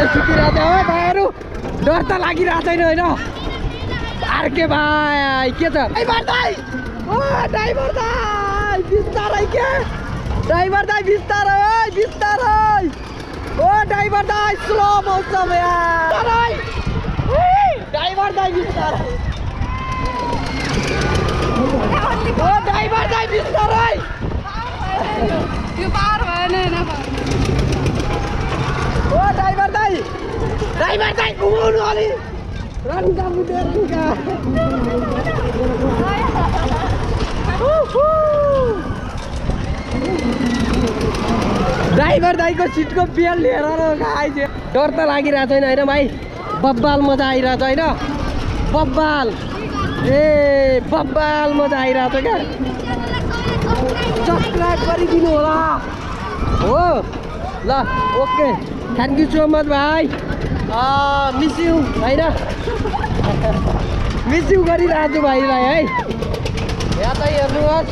सुतिरहेको हो भाइहरू डर त लागिरहेको छैन होइन अर्के भाइ के छ ड्राइभर दाइ ओ ड्राइभर दाइ बिस्तारै के ड्राइभर दाइ बिस्तारै बिस्तारै ओ ड्राइभर दाइ स्लो मौसम यार ड्राइभर दाइ बिस्तारै ओ ड्राइभर दाइ बिस्तारै यो पार भएन हैन ओ ड्राइभर दाइ घुमाउनु अलि रन्दा बुटेका ड्राइभर दाइको सिटको बेल लिएर आइज डर त लागिरहेको छैन होइन भाइ बब्बाल मजा आइरहेको छ होइन बब्बाल ए बब्बाल मजा आइरहेको छ क्या सब्सक्राइब गरिदिनु होला हो ल okay thank you so much भाइ मिस यु होइन मिस यु गरिरहेको छु भाइलाई है यहाँ त हेर्नुहोस्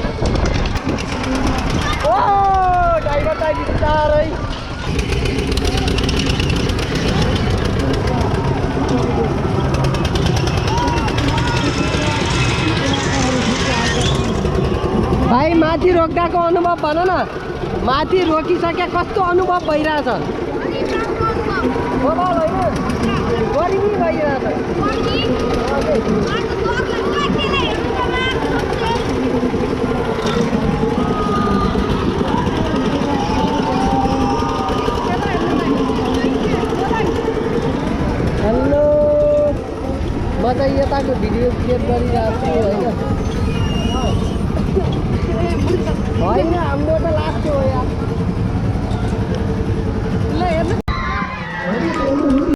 ओ ड्राइभर दाइ बिस्तारै भाइ माथि रोक्दाको अनुभव भन न माथि रोकिसके कस्तो अनुभव भइरहेछ गरिबी भइरहेछ हेलो म त यताको भिडियो क्लियर गरिरहेको छु होइन हाम्रो त लास्ट हो यार